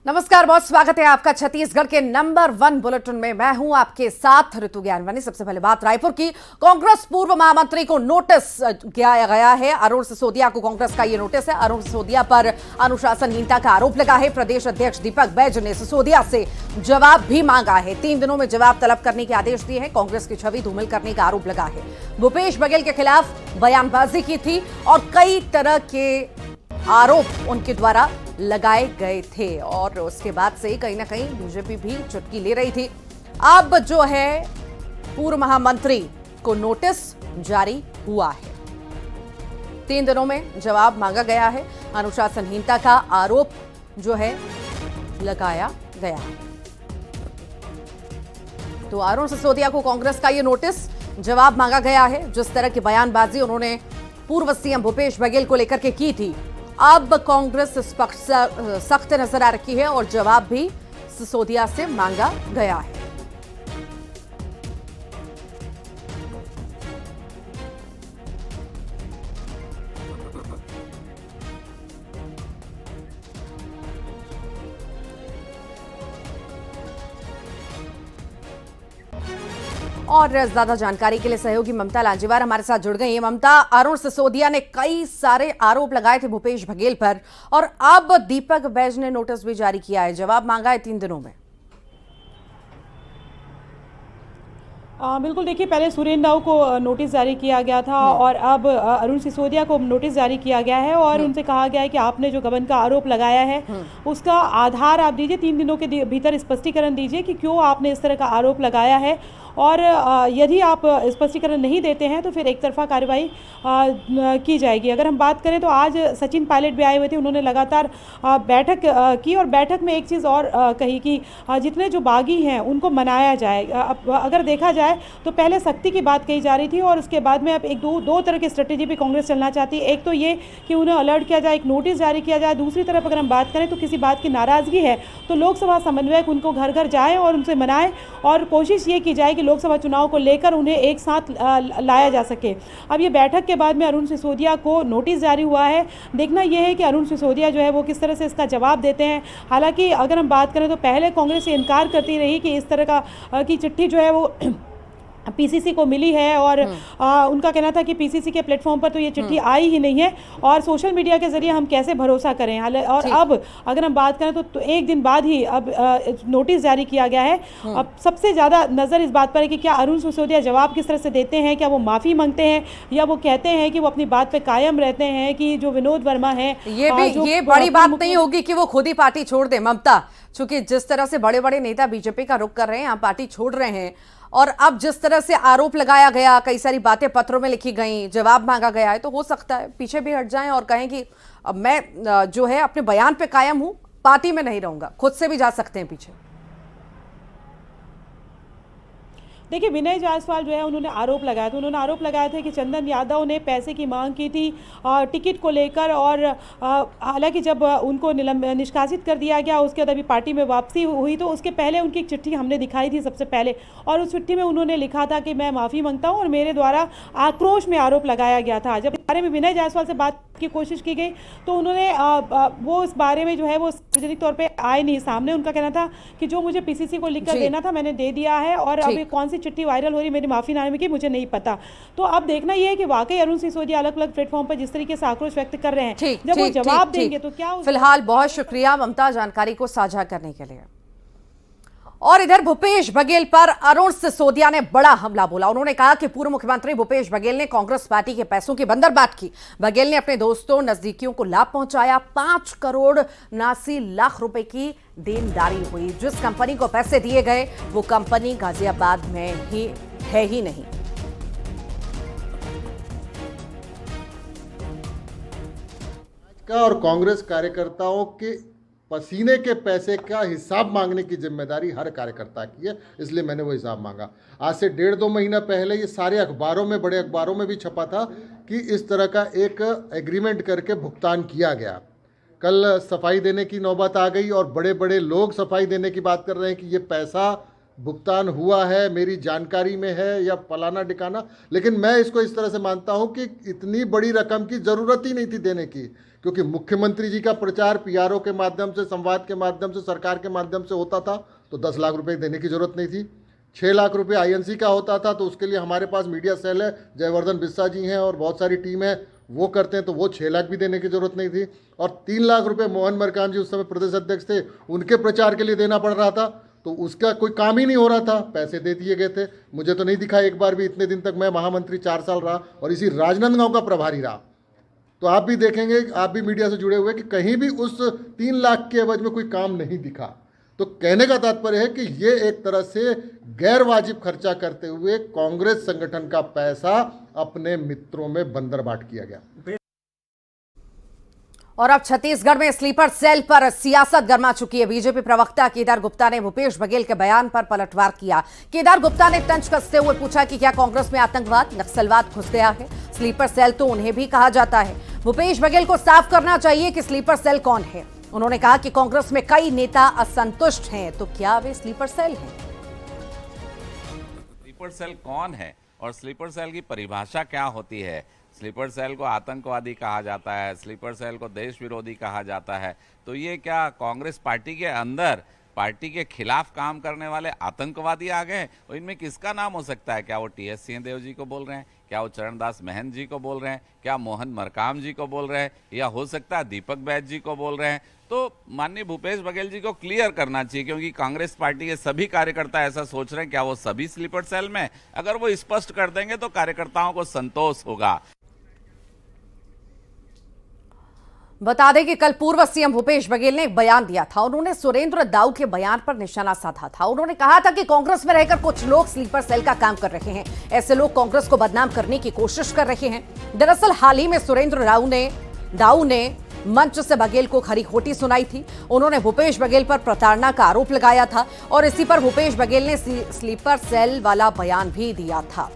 नमस्कार, बहुत स्वागत है आपका छत्तीसगढ़ के नंबर 1 बुलेटिन में। मैं हूं आपके साथ ऋतु ज्ञानवानी। सबसे पहले बात रायपुर की। कांग्रेस पूर्व महामंत्री को नोटिस किया गया है। अरुण सिसोदिया को कांग्रेस का यह नोटिस है। अरुण सिसोदिया पर अनुशासनहीनता का आरोप लगा है। प्रदेश अध्यक्ष दीपक बैज ने सिसोदिया से जवाब भी मांगा है। 3 दिनों में जवाब तलब करने के आदेश दिए हैं। कांग्रेस की छवि धूमिल करने का आरोप लगा है। भूपेश बघेल के खिलाफ बयानबाजी की थी और कई तरह के आरोप उनके द्वारा लगाए गए थे और उसके बाद से कहीं ना कहीं बीजेपी भी चुटकी ले रही थी। अब जो है पूर्व महामंत्री को नोटिस जारी हुआ है। 3 दिनों में जवाब मांगा गया है। अनुशासनहीनता का आरोप जो है लगाया गया है। तो अरुण सिसोदिया को कांग्रेस का यह नोटिस, जवाब मांगा गया है। जिस तरह की बयानबाजी उन्होंने पूर्व सीएम भूपेश बघेल को लेकर के की थी, अब कांग्रेस इस पक्ष सख्त नजर आ रही है और जवाब भी सिसोदिया से मांगा गया है। और ज्यादा जानकारी के लिए सहयोगी ममता लांजेवार हमारे साथ जुड़ गई हैं। ममता, अरुण सिसोदिया ने कई सारे आरोप लगाए थे भूपेश बघेल पर और अब दीपक बैज ने नोटिस भी जारी किया है, जवाब मांगा है 3 दिनों में। बिल्कुल, देखिए, पहले सुरेंद्र राव को नोटिस जारी किया गया था और अब अरुण सिसोदिया को नोटिस जारी किया गया है और उनसे कहा गया है कि आपने जो गबन का आरोप लगाया है उसका आधार आप दीजिए, 3 दिनों के भीतर स्पष्टीकरण दीजिए कि क्यों आपने इस तरह का आरोप लगाया है। और यदि आप स्पष्टीकरण नहीं देते हैं तो फिर एक तरफा कार्रवाई की जाएगी। अगर हम बात करें तो आज सचिन पायलट भी आए हुए थे। उन्होंने लगातार बैठक की और बैठक में एक चीज़ और कही कि जितने जो बागी हैं उनको मनाया जाए। अगर देखा जाए तो पहले सख्ती की बात कही जा रही थी और उसके बाद में अब दो तरह की स्ट्रेटेजी पे कांग्रेस चलना चाहती है। एक तो ये कि उन्हें अलर्ट किया जाए, एक नोटिस जारी किया जाए। दूसरी तरफ अगर हम बात करें तो किसी बात की नाराज़गी है तो लोकसभा समन्वयक उनको घर घर जाए और उनसे मनाएं और कोशिश ये की जाए कि लोकसभा चुनाव को लेकर उन्हें एक साथ लाया जा सके। अब ये बैठक के बाद में अरुण सिसोदिया को नोटिस जारी हुआ है। देखना यह है कि अरुण सिसोदिया जो है वो किस तरह से इसका जवाब देते हैं। हालांकि अगर हम बात करें तो पहले कांग्रेस ये इनकार करती रही कि इस तरह का की चिट्ठी जो है वो पीसीसी को मिली है और उनका कहना था कि पीसीसी के प्लेटफॉर्म पर तो ये चिट्ठी आई ही नहीं है और सोशल मीडिया के जरिए हम कैसे भरोसा करें। और अब अगर हम बात करें तो एक दिन बाद ही अब नोटिस जारी किया गया है। अब सबसे ज़्यादा नज़र इस बात पर है कि क्या अरुण सिसोदिया जवाब किस तरह से देते हैं, क्या वो माफ़ी मांगते हैं या वो कहते हैं कि वो अपनी बात पे कायम रहते हैं कि जो विनोद वर्मा है ये बड़ी बात नहीं होगी कि वो खुद ही पार्टी छोड़ दे ममता, चूंकि जिस तरह से बड़े बड़े नेता बीजेपी का रुख कर रहे हैं, यहाँ पार्टी छोड़ रहे हैं और अब जिस तरह से आरोप लगाया गया, कई सारी बातें पत्रों में लिखी गई, जवाब मांगा गया है, तो हो सकता है पीछे भी हट जाएं और कहें कि अब मैं जो है अपने बयान पे कायम हूं, पार्टी में नहीं रहूंगा, खुद से भी जा सकते हैं पीछे। देखिए, विनय जायसवाल जो है उन्होंने आरोप लगाया था। उन्होंने आरोप लगाया था कि चंदन यादव ने पैसे की मांग की थी टिकट को लेकर और हालांकि जब उनको निष्कासित कर दिया गया, उसके बाद अभी पार्टी में वापसी हुई तो उसके पहले उनकी एक चिट्ठी हमने दिखाई थी सबसे पहले और उस चिट्ठी में उन्होंने लिखा था कि मैं माफ़ी मांगता हूँ और मेरे द्वारा आक्रोश में आरोप लगाया गया था। जब इस बारे में विनय जायसवाल से बात की कोशिश की गई तो उन्होंने वो इस बारे में जो है वो सार्वजनिक तौर पे आए नहीं सामने। उनका कहना था कि जो मुझे पीसीसी को लिखकर देना था मैंने दे दिया है और अभी कौन सी चिट्ठी वायरल हो रही मेरी माफीनामे की मुझे नहीं पता। तो अब देखना यह है कि वाकई अरुण सिसोदिया अलग अलग प्लेटफॉर्म पर जिस तरीके से आक्रोश व्यक्त कर रहे हैं, जब वो जवाब देंगे तो क्या। फिलहाल बहुत शुक्रिया ममता जानकारी को साझा करने के लिए। और इधर भूपेश बघेल पर अरुण सिसोदिया ने बड़ा हमला बोला। उन्होंने कहा कि पूर्व मुख्यमंत्री भूपेश बघेल ने कांग्रेस पार्टी के पैसों की बंदरबाट की। बघेल ने अपने दोस्तों नजदीकियों को लाभ पहुंचाया। 5 करोड़ 79 लाख रुपए की देनदारी हुई। जिस कंपनी को पैसे दिए गए वो कंपनी गाजियाबाद में ही है ही नहीं। और कांग्रेस कार्यकर्ताओं के पसीने के पैसे का हिसाब मांगने की जिम्मेदारी हर कार्यकर्ता की है, इसलिए मैंने वो हिसाब मांगा। आज से 1.5-2 महीना पहले ये सारे अखबारों में, बड़े अखबारों में भी छपा था कि इस तरह का एक एग्रीमेंट करके भुगतान किया गया। कल सफाई देने की नौबत आ गई और बड़े बड़े लोग सफाई देने की बात कर रहे हैं कि ये पैसा भुगतान हुआ है, मेरी जानकारी में है या फलाना ठिकाना। लेकिन मैं इसको इस तरह से मानता हूं कि इतनी बड़ी रकम की ज़रूरत ही नहीं थी देने की, क्योंकि मुख्यमंत्री जी का प्रचार पीआरओ के माध्यम से, संवाद के माध्यम से, सरकार के माध्यम से होता था तो 10 लाख रुपए देने की जरूरत नहीं थी। 6 लाख रुपए आईएनसी का होता था तो उसके लिए हमारे पास मीडिया सेल है, जयवर्धन बिस्सा जी हैं और बहुत सारी टीम है, वो करते हैं, तो वो 6 लाख भी देने की जरूरत नहीं थी। और 3 लाख रुपए मोहन मरकाम जी उस समय प्रदेश अध्यक्ष थे, उनके प्रचार के लिए देना पड़ रहा था, तो उसका कोई काम ही नहीं हो रहा था, पैसे दे दिए गए थे। मुझे तो नहीं दिखा एक बार भी, इतने दिन तक मैं महामंत्री 4 साल रहा और इसी राजनांदगांव का प्रभारी रहा। तो आप भी देखेंगे, आप भी मीडिया से जुड़े हुए, कि कहीं भी उस 3 लाख के एवज में कोई काम नहीं दिखा। तो कहने का तात्पर्य है कि ये एक तरह से गैर वाजिब खर्चा करते हुए कांग्रेस संगठन का पैसा अपने मित्रों में बंदर बाट किया गया। और अब छत्तीसगढ़ में स्लीपर सेल पर सियासत गर्मा चुकी है। बीजेपी प्रवक्ता केदार गुप्ता ने भूपेश बघेल के बयान पर पलटवार किया। केदार गुप्ता ने तंज कसते हुए पूछा कि क्या कांग्रेस में आतंकवाद, नक्सलवाद घुस गया है? स्लीपर सेल तो उन्हें भी कहा जाता है। भूपेश बघेल को साफ करना चाहिए कि स्लीपर सेल कौन है। उन्होंने कहा कि कांग्रेस में कई नेता असंतुष्ट हैं, तो क्या वे स्लीपर सेल हैं? स्लीपर सेल कौन है और स्लीपर सेल की परिभाषा क्या होती है? स्लीपर सेल को आतंकवादी कहा जाता है, स्लीपर सेल को देश विरोधी कहा जाता है, तो ये क्या कांग्रेस पार्टी के अंदर पार्टी के खिलाफ काम करने वाले आतंकवादी आ गए? और इनमें किसका नाम हो सकता है? क्या वो टी.एस. सिंहदेव जी को बोल रहे हैं? क्या वो चरणदास महंत जी को बोल रहे हैं? क्या मोहन मरकाम जी को बोल रहे हैं? या हो सकता है दीपक बैज जी को बोल रहे हैं? तो माननीय भूपेश बघेल जी को क्लियर करना चाहिए, क्योंकि कांग्रेस पार्टी के सभी कार्यकर्ता ऐसा सोच रहे हैं। क्या वो सभी स्लीपर सेल में? अगर वो स्पष्ट कर देंगे तो कार्यकर्ताओं को संतोष होगा। बता दें कि कल पूर्व सीएम भूपेश बघेल ने एक बयान दिया था। उन्होंने सुरेंद्र दाऊ के बयान पर निशाना साधा था। उन्होंने कहा था कि कांग्रेस में रहकर कुछ लोग स्लीपर सेल का काम कर रहे हैं। ऐसे लोग कांग्रेस को बदनाम करने की कोशिश कर रहे हैं। दरअसल हाल ही में सुरेंद्र दाऊ ने मंच से बघेल को खरी खोटी सुनाई थी। उन्होंने भूपेश बघेल पर प्रताड़ना का आरोप लगाया था और इसी पर भूपेश बघेल ने स्लीपर सेल वाला बयान भी दिया था।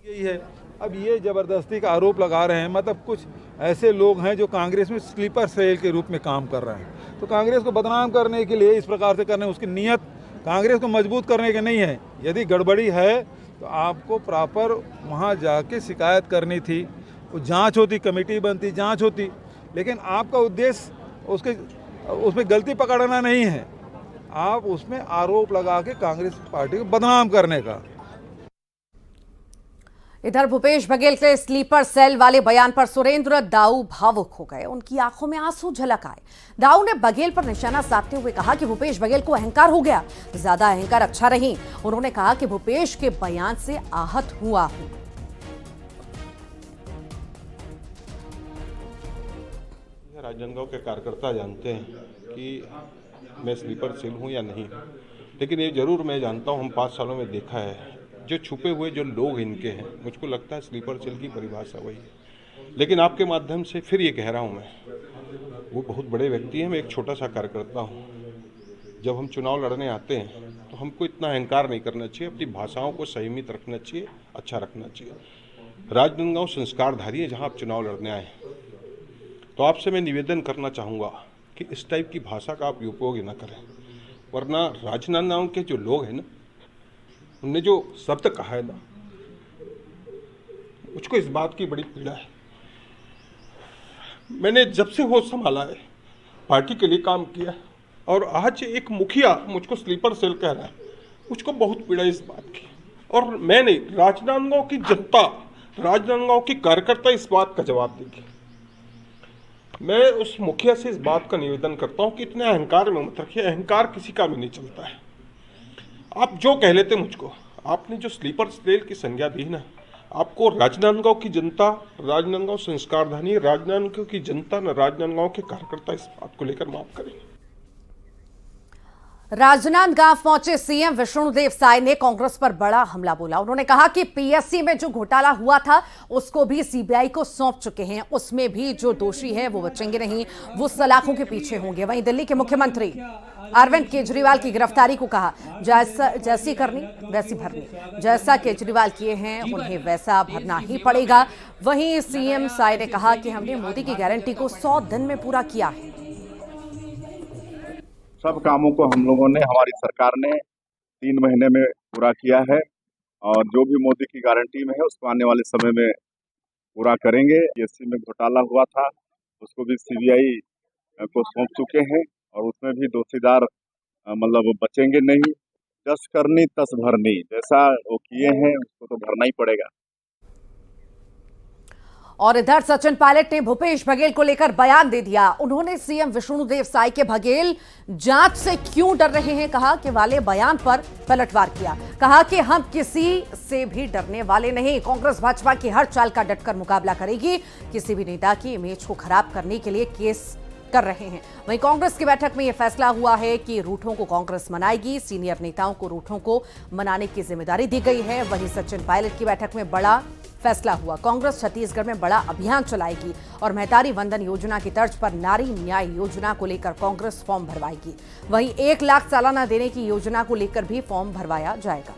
यही है, अब ये जबरदस्ती का आरोप लगा रहे हैं, मतलब कुछ ऐसे लोग हैं जो कांग्रेस में स्लीपर सेल के रूप में काम कर रहे हैं। तो कांग्रेस को बदनाम करने के लिए इस प्रकार से करने, उसकी नीयत कांग्रेस को मजबूत करने की नहीं है। यदि गड़बड़ी है तो आपको प्रॉपर वहाँ जाके शिकायत करनी थी, वो जांच होती, कमेटी बनती, जांच होती, लेकिन आपका उद्देश्य उसमें गलती पकड़ना नहीं है, आप उसमें आरोप लगा के कांग्रेस पार्टी को बदनाम करने का। इधर भूपेश बघेल के स्लीपर सेल वाले बयान पर सुरेंद्र दाऊ भावुक हो गए। उनकी आंखों में आंसू झलक आए। दाऊ ने बघेल पर निशाना साधते हुए कहा कि भूपेश बघेल को अहंकार हो गया, ज्यादा अहंकार अच्छा नहीं। उन्होंने कहा कि भूपेश के बयान से आहत हुआ हूं। राजनांदगांव के कार्यकर्ता जानते हैं कि मैं स्लीपर सेल हूं या नहीं, लेकिन ये जरूर मैं जानता हूं, हम 5 सालों में देखा है जो छुपे हुए जो लोग इनके हैं, मुझको लगता है स्लीपर सेल की परिभाषा वही है। लेकिन आपके माध्यम से फिर ये कह रहा हूँ, मैं वो बहुत बड़े व्यक्ति हैं, मैं एक छोटा सा कार्यकर्ता हूँ। जब हम चुनाव लड़ने आते हैं तो हमको इतना अहंकार नहीं करना चाहिए, अपनी भाषाओं को संयमित रखना चाहिए, अच्छा रखना चाहिए। राजनांदगांव संस्कारधारी है जहाँ आप चुनाव लड़ने आए, तो आपसे मैं निवेदन करना चाहूँगा कि इस टाइप की भाषा का आप उपयोग न करें, वरना राजनांदगांव के जो लोग हैं ना, उनने जो शब्द कहा है ना, मुझको इस बात की बड़ी पीड़ा है। मैंने जब से होश संभाला है पार्टी के लिए काम किया, और आज एक मुखिया मुझको स्लीपर सेल कह रहा है, मुझको बहुत पीड़ा है इस बात की। और मैं नहीं, राजनांदगांव की जनता, राजनांदगांव की कार्यकर्ता इस बात का जवाब देगी। मैं उस मुखिया से इस बात का निवेदन करता हूँ कि इतने अहंकार में मत रखिए, अहंकार किसी का भी नहीं चलता है। आप जो कह लेते मुझको, आपने जो स्लीपर सेल की संज्ञा दी ना, आपको राजनांदगांव की जनता, राजनांदगांव संस्कारधानी, राजनांदगांव की जनता न राजनांदगांव के कार्यकर्ता इस बात को लेकर माफ करेंगे। राजनांदगांव पहुंचे सीएम विष्णुदेव साय ने कांग्रेस पर बड़ा हमला बोला। उन्होंने कहा कि पीएससी में जो घोटाला हुआ था उसको भी सीबीआई को सौंप चुके हैं, उसमें भी जो दोषी हैं वो बचेंगे नहीं, वो सलाखों के पीछे होंगे। वहीं दिल्ली के मुख्यमंत्री अरविंद केजरीवाल की गिरफ्तारी को कहा, जैसी करनी वैसी भरनी, जैसा केजरीवाल किए हैं उन्हें वैसा भरना ही पड़ेगा। वहीं सीएम साय ने कहा कि हमने मोदी की गारंटी को 100 दिन में पूरा किया है। सब कामों को हम लोगों ने, हमारी सरकार ने 3 महीने में पूरा किया है, और जो भी मोदी की गारंटी में है उसको आने वाले समय में पूरा करेंगे। एससी में घोटाला हुआ था, उसको भी सीबीआई को सौंप चुके हैं और उसमें भी दोषीदार मतलब बचेंगे नहीं। जस करनी तस भरनी, जैसा वो किए हैं उसको तो भरना ही पड़ेगा। और इधर सचिन पायलट ने भूपेश बघेल को लेकर बयान दे दिया। उन्होंने सीएम विष्णुदेव साय के बघेल जांच से क्यों डर रहे हैं कहा कि वाले बयान पर पलटवार किया। कहा कि हम किसी से भी डरने वाले नहीं, कांग्रेस भाजपा की हर चाल का डटकर मुकाबला करेगी। किसी भी नेता की इमेज को खराब करने के लिए केस कर रहे हैं। वहीं कांग्रेस की बैठक में यह फैसला हुआ है कि रूठों को कांग्रेस मनाएगी। सीनियर नेताओं को रूठों को मनाने की जिम्मेदारी दी गई है। वहीं सचिन पायलट की बैठक में बड़ा फैसला हुआ। कांग्रेस छत्तीसगढ़ में बड़ा अभियान चलाएगी और महतारी वंदन योजना की तर्ज पर नारी न्याय योजना को लेकर कांग्रेस फॉर्म भरवाएगी। वहीं 1 लाख सालाना देने की योजना को लेकर भी फॉर्म भरवाया जाएगा।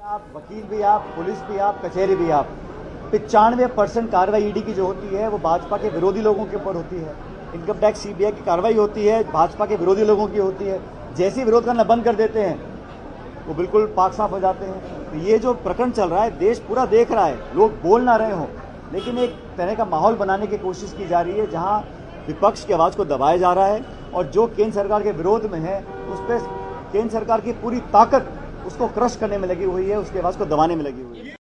आप वकील भी आप, पुलिस भी आप, कचहरी भी आप, 95% कार्रवाई ईडी की जो होती है वो भाजपा के विरोधी लोगों के ऊपर होती है। इनकम टैक्स सीबीआई की कार्रवाई होती है भाजपा के विरोधी लोगों की होती है। जैसे ही विरोध करना बंद कर देते हैं वो बिल्कुल पाक साफ हो जाते हैं। तो ये जो प्रकरण चल रहा है देश पूरा देख रहा है, लोग बोल ना रहे हों, लेकिन एक तरह का माहौल बनाने की कोशिश की जा रही है जहां विपक्ष की आवाज़ को दबाया जा रहा है और जो केंद्र सरकार के विरोध में है उस पर केंद्र सरकार की पूरी ताकत उसको क्रश करने में लगी हुई है, उसकी आवाज़ को दबाने में लगी हुई है।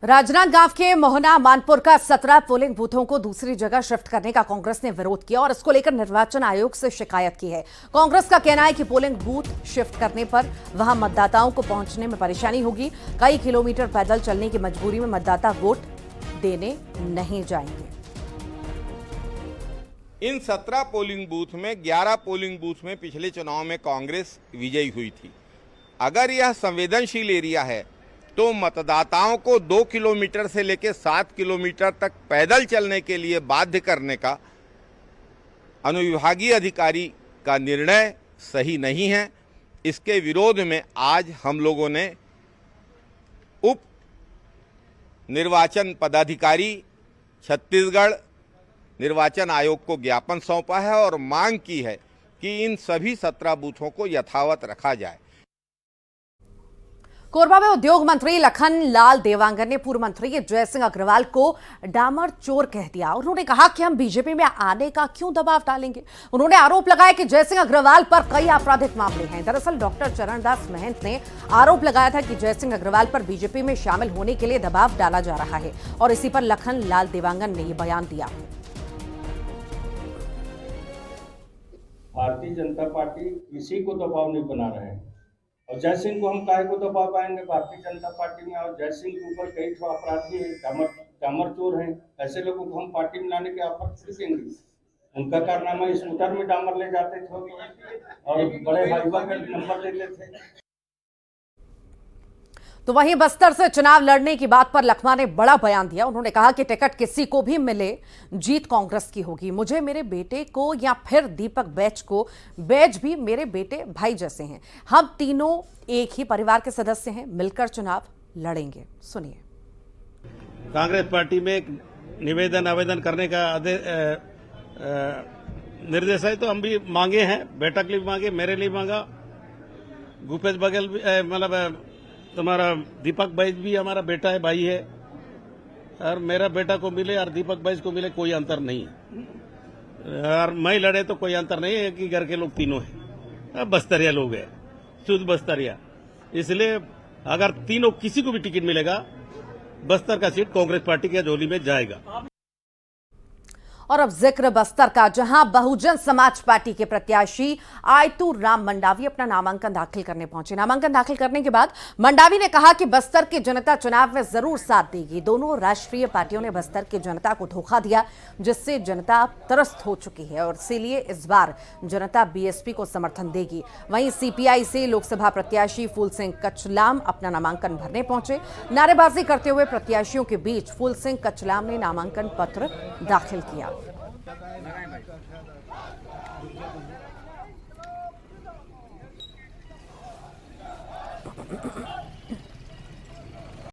राजनांदगांव के मोहना मानपुर का 17 पोलिंग बूथों को दूसरी जगह शिफ्ट करने का कांग्रेस ने विरोध किया और इसको लेकर निर्वाचन आयोग से शिकायत की है। कांग्रेस का कहना है कि पोलिंग बूथ शिफ्ट करने पर वहां मतदाताओं को पहुंचने में परेशानी होगी। कई किलोमीटर पैदल चलने की मजबूरी में मतदाता वोट देने नहीं जाएंगे। इन 17 पोलिंग बूथ में 11 पोलिंग बूथ में पिछले चुनाव में कांग्रेस विजयी हुई थी। अगर यह संवेदनशील एरिया है तो मतदाताओं को 2 किलोमीटर से लेकर 7 किलोमीटर तक पैदल चलने के लिए बाध्य करने का अनुविभागीय अधिकारी का निर्णय सही नहीं है। इसके विरोध में आज हम लोगों ने उप निर्वाचन पदाधिकारी छत्तीसगढ़ निर्वाचन आयोग को ज्ञापन सौंपा है और मांग की है कि इन सभी 17 बूथों को यथावत रखा जाए। कोरबा में उद्योग मंत्री लखन लाल देवांगन ने पूर्व मंत्री जयसिंह अग्रवाल को डामर चोर कह दिया। उन्होंने कहा कि हम बीजेपी में आने का क्यों दबाव डालेंगे। उन्होंने आरोप लगाया कि जयसिंह अग्रवाल पर कई आपराधिक मामले हैं। दरअसल डॉक्टर चरणदास महंत ने आरोप लगाया था कि जयसिंह अग्रवाल पर बीजेपी में शामिल होने के लिए दबाव डाला जा रहा है और इसी पर लखन लाल देवांगन ने यह बयान दिया। भारतीय जनता पार्टी किसी को दबाव नहीं बना रहे हैं और जयसिंह को हम काहे को दबाव पाएंगे। भारतीय जनता पार्टी में और जयसिंह के ऊपर कई अपराधी हैं, डामर चोर हैं। ऐसे लोगों को हम पार्टी में लाने के ऑफर थोड़ी देंगे। उनका कारनामा स्कूटर में डामर ले जाते थे और बड़े हाईवा का नंबर लेते थे। तो वहीं बस्तर से चुनाव लड़ने की बात पर लखमा ने बड़ा बयान दिया। उन्होंने कहा कि टिकट किसी को भी मिले जीत कांग्रेस की होगी। मुझे मेरे बेटे को या फिर दीपक बैज को, बैज भी मेरे बेटे भाई जैसे हैं। हम तीनों एक ही परिवार के सदस्य हैं, मिलकर चुनाव लड़ेंगे। सुनिए। कांग्रेस पार्टी में एक निवेदन आवेदन करने का निर्देश है तो हम भी मांगे हैं। बेटा के लिए मांगे, मेरे लिए मांगा, भूपेश बघेल मतलब तुम्हारा दीपक बैज भी हमारा बेटा है, भाई है, और मेरा बेटा को मिले और दीपक बैज को मिले कोई अंतर नहीं है। और मैं लड़े तो कोई अंतर नहीं है कि घर के लोग तीनों हैं, बस्तरिया लोग हैं, शुद्ध बस्तरिया। इसलिए अगर तीनों किसी को भी टिकट मिलेगा बस्तर का सीट कांग्रेस पार्टी के झोली में जाएगा। और अब जिक्र बस्तर का, जहां बहुजन समाज पार्टी के प्रत्याशी आयतू राम मंडावी अपना नामांकन दाखिल करने पहुंचे। नामांकन दाखिल करने के बाद मंडावी ने कहा कि बस्तर की जनता चुनाव में जरूर साथ देगी। दोनों राष्ट्रीय पार्टियों ने बस्तर की जनता को धोखा दिया, जिससे जनता त्रस्त हो चुकी है और इसीलिए इस बार जनता बीएसपी को समर्थन देगी। वहीं सीपीआई से लोकसभा प्रत्याशी फूल सिंह कचलाम अपना नामांकन भरने पहुंचे। नारेबाजी करते हुए प्रत्याशियों के बीच फूल सिंह कचलाम ने नामांकन पत्र दाखिल किया। Thank you.